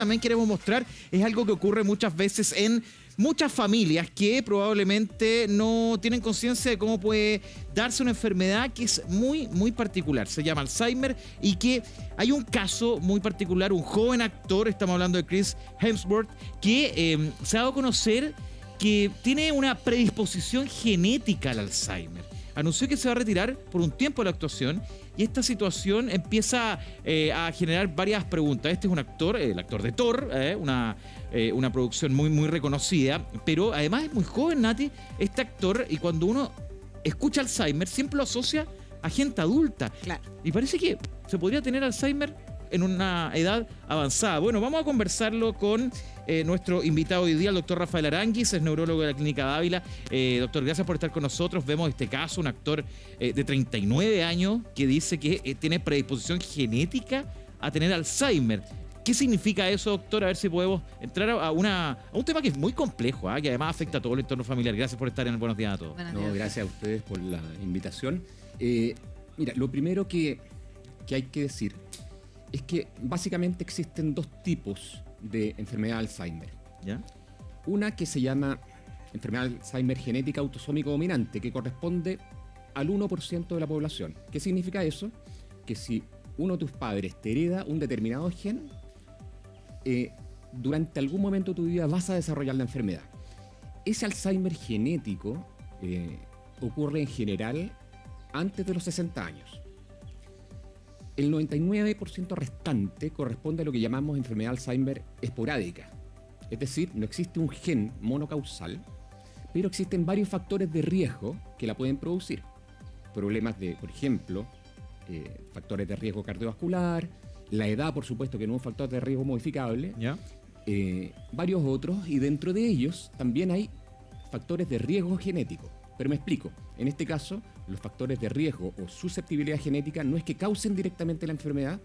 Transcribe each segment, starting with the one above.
también queremos mostrar es algo que ocurre muchas veces en muchas familias que probablemente no tienen conciencia de cómo puede darse una enfermedad que es muy particular. Se llama Alzheimer y que hay un caso muy particular, un joven actor, estamos hablando de Chris Hemsworth, que se ha dado a conocer que tiene una predisposición genética al Alzheimer. Anunció que se va a retirar por un tiempo de la actuación y esta situación empieza a generar varias preguntas. Este es un actor, el actor de Thor, una producción muy reconocida, pero además es muy joven, Nati, este actor, y cuando uno escucha Alzheimer siempre lo asocia a gente adulta. Claro. Y parece que se podría tener Alzheimer en una edad avanzada. Bueno, vamos a conversarlo con nuestro invitado hoy día, el doctor Rafael Aránguiz, es neurólogo de la Clínica Dávila. Doctor, gracias por estar con nosotros. Vemos este caso, un actor de 39 años que dice que tiene predisposición genética a tener Alzheimer. ¿Qué significa eso, doctor? A ver si podemos entrar a un tema que es muy complejo, que además afecta a todo el entorno familiar. Gracias por estar en el Buenos Días a todos. No, gracias a ustedes por la invitación. Mira, lo primero que hay que decir es que básicamente existen dos tipos de enfermedad de Alzheimer. ¿Ya? Una que se llama enfermedad de Alzheimer genética autosómico dominante, que corresponde al 1% de la población. ¿Qué significa eso? Que si uno de tus padres te hereda un determinado gen, durante algún momento de tu vida vas a desarrollar la enfermedad. Ese Alzheimer genético ocurre en general antes de los 60 años. El 99% restante corresponde a lo que llamamos enfermedad Alzheimer esporádica. Es decir, no existe un gen monocausal, pero existen varios factores de riesgo que la pueden producir. Problemas de, por ejemplo, factores de riesgo cardiovascular, la edad, por supuesto, que no es un factor de riesgo modificable, ¿Ya? varios otros, y dentro de ellos también hay factores de riesgo genético. Pero me explico, en este caso, los factores de riesgo o susceptibilidad genética no es que causen directamente la enfermedad,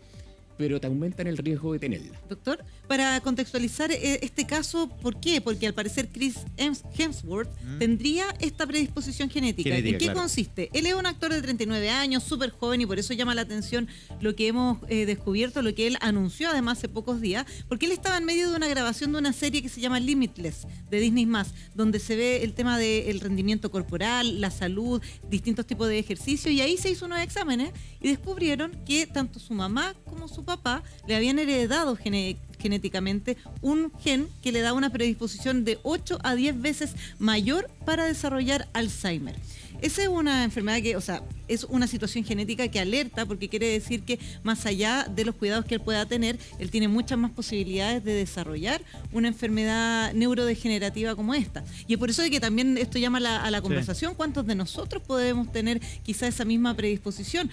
pero te aumentan el riesgo de tenerla. Doctor, para contextualizar este caso, ¿por qué? Porque al parecer Chris Hemsworth tendría esta predisposición genética. ¿En qué consiste? Él es un actor de 39 años, súper joven, y por eso llama la atención lo que hemos descubierto, lo que él anunció además hace pocos días, porque él estaba en medio de una grabación de una serie que se llama Limitless, de Disney+, donde se ve el tema del rendimiento corporal, la salud, distintos tipos de ejercicios, y ahí se hizo unos exámenes y descubrieron que tanto su mamá como su papá le habían heredado genéticamente un gen que le da una predisposición de 8 a 10 veces mayor para desarrollar Alzheimer. Esa es una enfermedad que, o sea, es una situación genética que alerta, porque quiere decir que más allá de los cuidados que él pueda tener, él tiene muchas más posibilidades de desarrollar una enfermedad neurodegenerativa como esta. Y es por eso de que también esto llama a la conversación. Sí. ¿Cuántos de nosotros podemos tener quizá esa misma predisposición?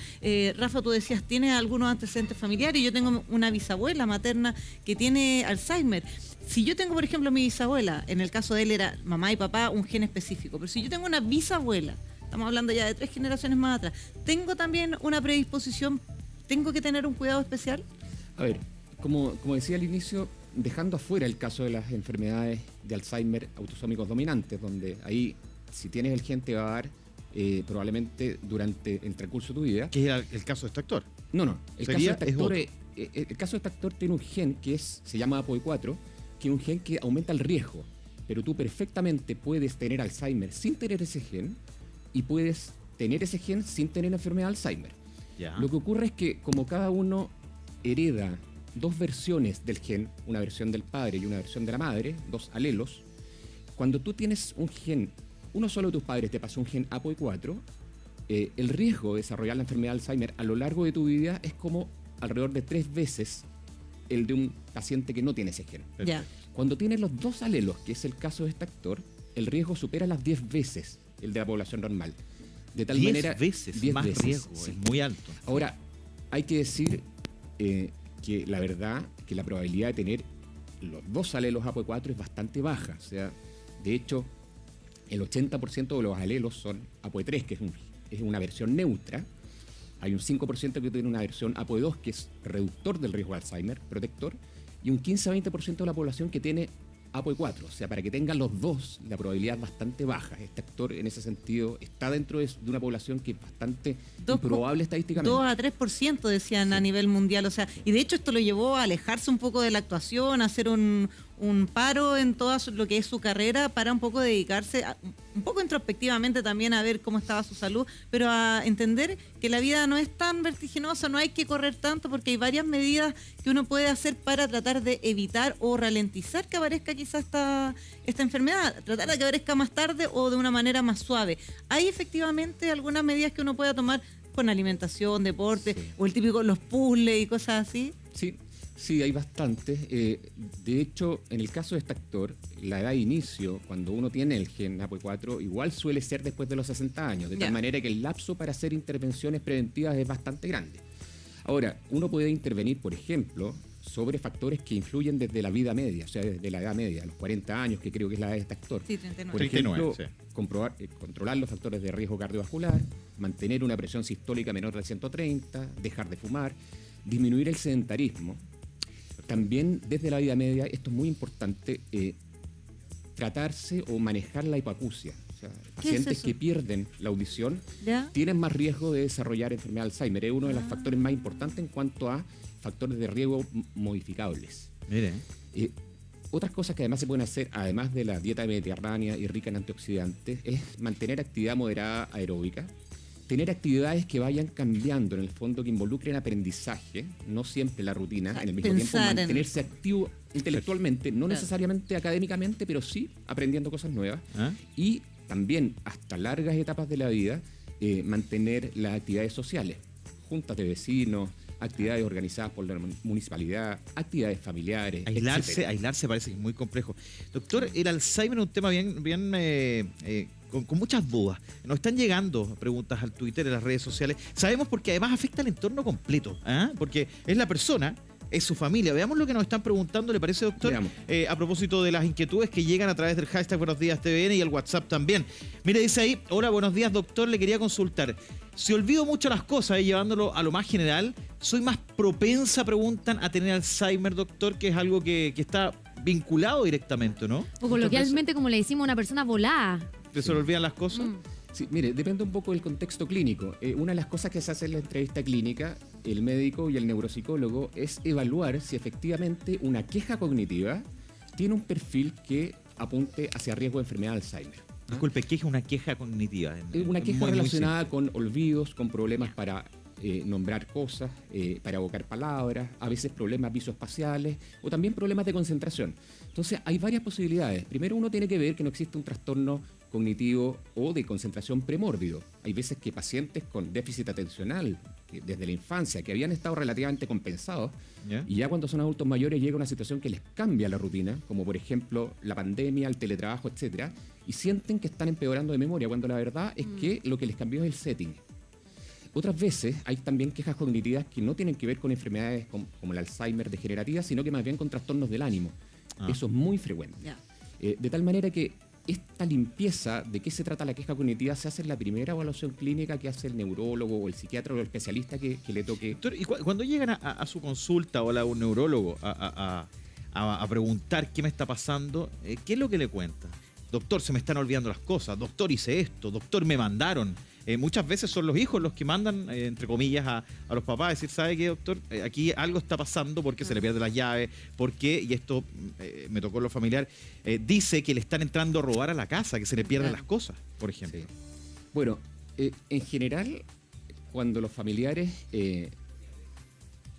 Rafa, tú decías, ¿tienes algunos antecedentes familiares? Yo tengo una bisabuela materna que tiene Alzheimer. Si yo tengo, por ejemplo, mi bisabuela, en el caso de él era mamá y papá, un gen específico, pero si yo tengo una bisabuela, estamos hablando ya de 3 generaciones más atrás, ¿tengo también una predisposición? ¿Tengo que tener un cuidado especial? A ver, como decía al inicio, dejando afuera el caso de las enfermedades de Alzheimer autosómicos dominantes, donde ahí, si tienes el gen, te va a dar probablemente durante el transcurso de tu vida. ¿Qué es el caso de este actor? No. El caso de este actor tiene un gen que se llama APOE4, que es un gen que aumenta el riesgo, pero tú perfectamente puedes tener Alzheimer sin tener ese gen y puedes tener ese gen sin tener la enfermedad de Alzheimer. Ya. Lo que ocurre es que como cada uno hereda dos versiones del gen, una versión del padre y una versión de la madre, dos alelos, cuando tú tienes un gen, uno solo de tus padres te pasó un gen APOE4, el riesgo de desarrollar la enfermedad de Alzheimer a lo largo de tu vida es como alrededor de 3 veces el de un paciente que no tiene ese gen. Ya. Cuando tienes los dos alelos, que es el caso de este actor, el riesgo supera las 10 veces el de la población normal. De tal manera, 10 más veces, riesgo, sí. Es muy alto. Ahora, hay que decir que la verdad que la probabilidad de tener los dos alelos APOE4 es bastante baja. O sea, de hecho, el 80% de los alelos son APOE3, que es una versión neutra. Hay un 5% que tiene una versión APOE2, que es reductor del riesgo de Alzheimer, protector, y un 15-20% de la población que tiene APOE4. O sea, para que tengan los dos, la probabilidad es bastante baja. Este actor, en ese sentido, está dentro de una población que es bastante improbable estadísticamente. 2 a 3% decían a nivel mundial. O sea, y de hecho esto lo llevó a alejarse un poco de la actuación, a hacer un paro en todo lo que es su carrera para un poco dedicarse, un poco introspectivamente también a ver cómo estaba su salud, pero a entender que la vida no es tan vertiginosa, no hay que correr tanto porque hay varias medidas que uno puede hacer para tratar de evitar o ralentizar que aparezca quizás esta enfermedad, tratar de que aparezca más tarde o de una manera más suave. Hay efectivamente algunas medidas que uno pueda tomar con alimentación, deporte, o el típico, los puzzles y cosas así. Sí, hay bastantes. De hecho, en el caso de este actor, la edad de inicio, cuando uno tiene el gen APOE4, igual suele ser después de los 60 años, de tal manera que el lapso para hacer intervenciones preventivas es bastante grande. Ahora, uno puede intervenir, por ejemplo, sobre factores que influyen desde la vida media, o sea, desde la edad media, los 40 años, que creo que es la edad de este actor. Sí, 39. Por ejemplo, controlar los factores de riesgo cardiovascular, mantener una presión sistólica menor de 130, dejar de fumar, disminuir el sedentarismo. También desde la vida media, esto es muy importante, tratarse o manejar la hipoacusia. O sea, pacientes que pierden la audición tienen más riesgo de desarrollar enfermedad de Alzheimer. Es uno de los factores más importantes en cuanto a factores de riesgo modificables. Mire. Otras cosas que además se pueden hacer, además de la dieta mediterránea y rica en antioxidantes, es mantener actividad moderada aeróbica, tener actividades que vayan cambiando, en el fondo, que involucren aprendizaje, no siempre la rutina, en el mismo tiempo mantenerse activo intelectualmente, no necesariamente académicamente, pero sí aprendiendo cosas nuevas. Y también, hasta largas etapas de la vida, mantener las actividades sociales, juntas de vecinos, actividades organizadas por la municipalidad, actividades familiares. Aislarse parece que es muy complejo. Doctor, el Alzheimer es un tema con muchas dudas. Nos están llegando preguntas al Twitter, en las redes sociales. Sabemos porque además afecta al entorno completo, porque es la persona, es su familia. Veamos lo que nos están preguntando, ¿le parece, doctor? A propósito de las inquietudes que llegan a través del hashtag Buenos Días TVN y el WhatsApp también. Mire, dice ahí, hola, buenos días, doctor, le quería consultar. Si olvido mucho las cosas, llevándolo a lo más general, ¿soy más propensa, preguntan, a tener Alzheimer, doctor? Que es algo que está vinculado directamente, ¿no? O coloquialmente, como le decimos, una persona volada. ¿Que se le olvidan las cosas? Sí, mire, depende un poco del contexto clínico. Una de las cosas que se hace en la entrevista clínica, el médico y el neuropsicólogo, es evaluar si efectivamente una queja cognitiva tiene un perfil que apunte hacia riesgo de enfermedad de Alzheimer. Disculpe, ¿qué es una queja cognitiva? Una queja relacionada con olvidos, con problemas para nombrar cosas, para evocar palabras, a veces problemas visoespaciales o también problemas de concentración. Entonces, hay varias posibilidades. Primero, uno tiene que ver que no existe un trastorno cognitivo o de concentración premórbido. Hay veces que pacientes con déficit atencional, desde la infancia, que habían estado relativamente compensados, y ya cuando son adultos mayores llega una situación que les cambia la rutina, como por ejemplo la pandemia, el teletrabajo, etcétera, y sienten que están empeorando de memoria, cuando la verdad es que lo que les cambió es el setting. Otras veces hay también quejas cognitivas que no tienen que ver con enfermedades como el Alzheimer degenerativa, sino que más bien con trastornos del ánimo. Eso es muy frecuente. De tal manera que esta limpieza de qué se trata la queja cognitiva se hace en la primera evaluación clínica que hace el neurólogo o el psiquiatra o el especialista que le toque. Doctor, y cuando llegan a su consulta o a un neurólogo a preguntar qué me está pasando, ¿qué es lo que le cuenta? Doctor, se me están olvidando las cosas. Doctor, hice esto. Doctor, me mandaron. Muchas veces son los hijos los que mandan, entre comillas, a los papás a decir, ¿sabe qué, doctor? Aquí algo está pasando porque se le pierden las llaves, porque, y esto me tocó en lo familiar, dice que le están entrando a robar a la casa, que se le pierden las cosas, por ejemplo. Sí. Bueno, en general, cuando los familiares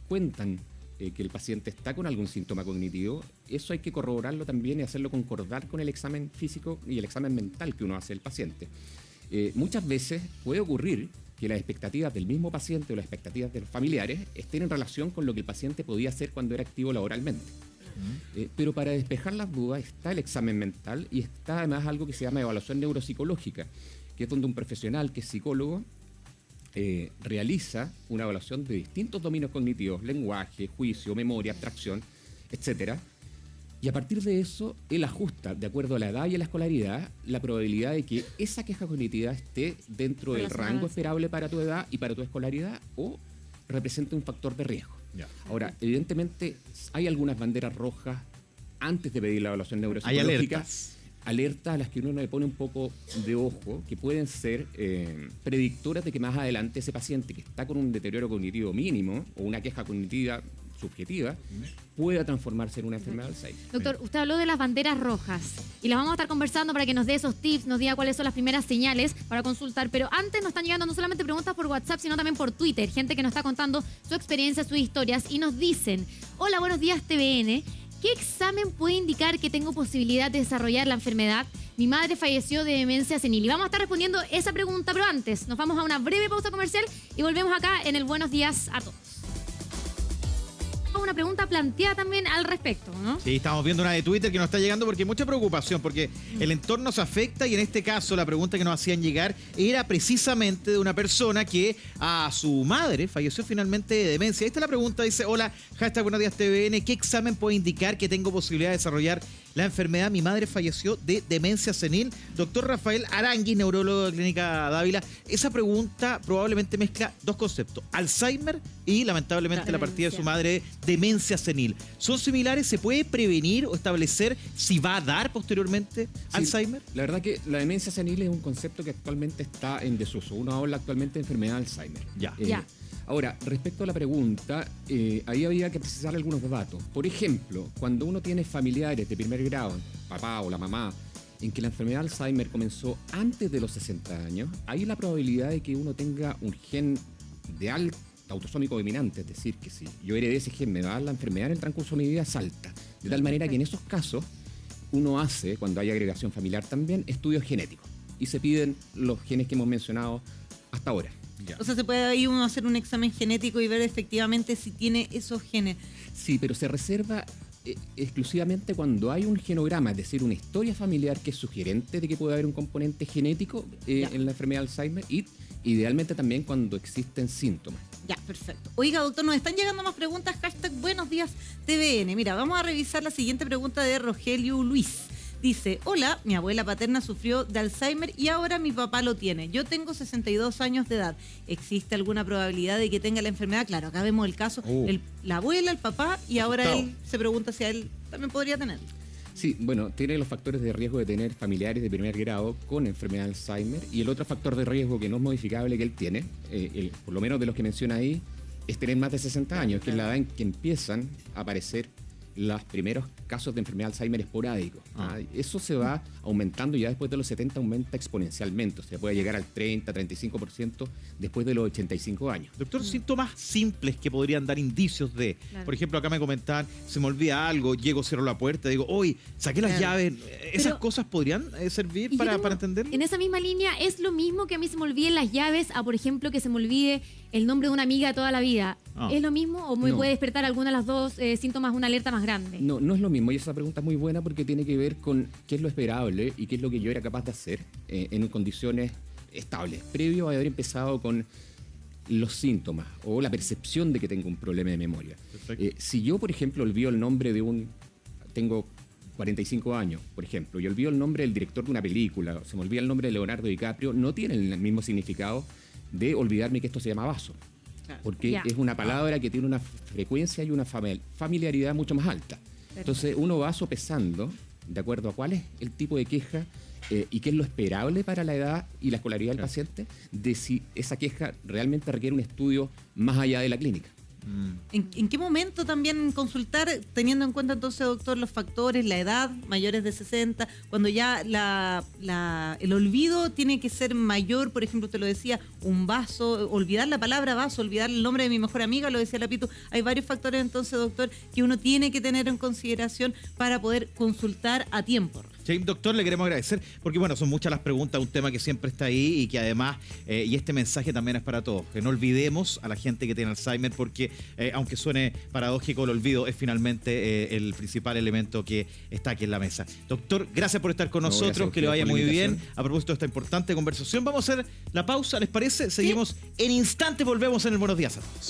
cuentan que el paciente está con algún síntoma cognitivo, eso hay que corroborarlo también y hacerlo concordar con el examen físico y el examen mental que uno hace del paciente. Muchas veces puede ocurrir que las expectativas del mismo paciente o las expectativas de los familiares estén en relación con lo que el paciente podía hacer cuando era activo laboralmente. Pero para despejar las dudas está el examen mental y está además algo que se llama evaluación neuropsicológica, que es donde un profesional que es psicólogo realiza una evaluación de distintos dominios cognitivos, lenguaje, juicio, memoria, abstracción, etcétera. Y a partir de eso, él ajusta, de acuerdo a la edad y a la escolaridad, la probabilidad de que esa queja cognitiva esté dentro del rango esperable para tu edad y para tu escolaridad o represente un factor de riesgo. Ahora, evidentemente, hay algunas banderas rojas antes de pedir la evaluación Hay neuropsicológica, alertas. alertas a las que uno le pone un poco de ojo, que pueden ser predictoras de que más adelante ese paciente que está con un deterioro cognitivo mínimo o una queja cognitiva subjetiva pueda transformarse en una enfermedad de Alzheimer. Doctor, usted habló de las banderas rojas y las vamos a estar conversando para que nos dé esos tips, nos diga cuáles son las primeras señales para consultar. Pero antes nos están llegando no solamente preguntas por WhatsApp, sino también por Twitter. Gente que nos está contando su experiencia, sus historias y nos dicen: hola, buenos días TVN. ¿Qué examen puede indicar que tengo posibilidad de desarrollar la enfermedad? Mi madre falleció de demencia senil. Y vamos a estar respondiendo esa pregunta, pero antes nos vamos a una breve pausa comercial y volvemos acá en el Buenos Días a Todos. Una pregunta planteada también al respecto, ¿no? Sí, estamos viendo una de Twitter que nos está llegando porque hay mucha preocupación, porque el entorno se afecta y en este caso la pregunta que nos hacían llegar era precisamente de una persona que a su madre falleció finalmente de demencia. Ahí está la pregunta, dice: hola, hashtag Buenos Días TVN, ¿qué examen puede indicar que tengo posibilidad de desarrollar la enfermedad? Mi madre falleció de demencia senil. Doctor Rafael Arangui, neurólogo de Clínica Dávila, esa pregunta probablemente mezcla dos conceptos: Alzheimer y lamentablemente la partida de su madre, demencia senil. ¿Son similares? ¿Se puede prevenir o establecer si va a dar posteriormente Alzheimer? La verdad que la demencia senil es un concepto que actualmente está en desuso. Uno habla actualmente de enfermedad de Alzheimer. Ya. Ahora, respecto a la pregunta, ahí había que precisar algunos datos. Por ejemplo, cuando uno tiene familiares de primer grado, papá o la mamá, en que la enfermedad de Alzheimer comenzó antes de los 60 años, hay la probabilidad de que uno tenga un gen de alto autosómico dominante, es decir, que si yo heredé ese gen, me va a dar la enfermedad en el transcurso de mi vida, salta. De tal manera que en esos casos uno hace, cuando hay agregación familiar también, estudios genéticos y se piden los genes que hemos mencionado hasta ahora. Ya. O sea, se puede ahí uno hacer un examen genético y ver efectivamente si tiene esos genes. Sí, pero se reserva exclusivamente cuando hay un genograma, es decir, una historia familiar que es sugerente de que puede haber un componente genético en la enfermedad de Alzheimer, y idealmente también cuando existen síntomas. Ya, perfecto. Oiga, doctor, nos están llegando más preguntas. Hashtag Buenos Días TVN. Mira, vamos a revisar la siguiente pregunta de Rogelio Luis. Dice: hola, mi abuela paterna sufrió de Alzheimer y ahora mi papá lo tiene. Yo tengo 62 años de edad. ¿Existe alguna probabilidad de que tenga la enfermedad? Claro, acá vemos el caso, la abuela, el papá, y ahora él se pregunta si a él también podría tener. Sí, bueno, tiene los factores de riesgo de tener familiares de primer grado con enfermedad de Alzheimer, y el otro factor de riesgo que no es modificable que él tiene, por lo menos de los que menciona ahí, es tener más de 60 años, que es la edad en que empiezan a aparecer los primeros casos de enfermedad de Alzheimer esporádicos. Eso se va aumentando, y ya después de los 70 aumenta exponencialmente, o sea, puede llegar al 30-35% después de los 85 años. Doctor, síntomas simples que podrían dar indicios de, por ejemplo, acá me comentaban, se me olvida algo, llego, cierro la puerta, digo, hoy saqué las llaves. ¿Esas cosas podrían servir para entenderlo? En esa misma línea, ¿es lo mismo que a mí se me olviden las llaves a, por ejemplo, que se me olvide el nombre de una amiga de toda la vida? ¿Es lo mismo o me puede despertar alguna de las dos síntomas una alerta más grande? No, no es lo mismo, y esa pregunta es muy buena porque tiene que ver con qué es lo esperable y qué es lo que yo era capaz de hacer en condiciones estables, previo a haber empezado con los síntomas o la percepción de que tengo un problema de memoria. Si yo, por ejemplo, olvido el nombre de tengo 45 años, por ejemplo, y olvido el nombre del director de una película, o se me olvida el nombre de Leonardo DiCaprio, no tiene el mismo significado de olvidarme que esto se llama vaso. Porque es una palabra que tiene una frecuencia y una familiaridad mucho más alta. Entonces uno va sopesando de acuerdo a cuál es el tipo de queja y qué es lo esperable para la edad y la escolaridad del paciente, de si esa queja realmente requiere un estudio más allá de la clínica. ¿En qué momento también consultar, teniendo en cuenta entonces, doctor, los factores, la edad, mayores de 60, cuando ya el olvido tiene que ser mayor? Por ejemplo, te lo decía, un vaso, olvidar la palabra vaso, olvidar el nombre de mi mejor amiga, lo decía la Pitu. Hay varios factores entonces, doctor, que uno tiene que tener en consideración para poder consultar a tiempo. Sí, doctor, le queremos agradecer porque, bueno, son muchas las preguntas, un tema que siempre está ahí y que además, y este mensaje también es para todos, que no olvidemos a la gente que tiene Alzheimer porque, aunque suene paradójico, el olvido es finalmente el principal elemento que está aquí en la mesa. Doctor, gracias por estar con nosotros, que le vaya muy bien. A propósito de esta importante conversación, vamos a hacer la pausa, ¿les parece? Seguimos en instantes, volvemos en el Buenos Días a Todos.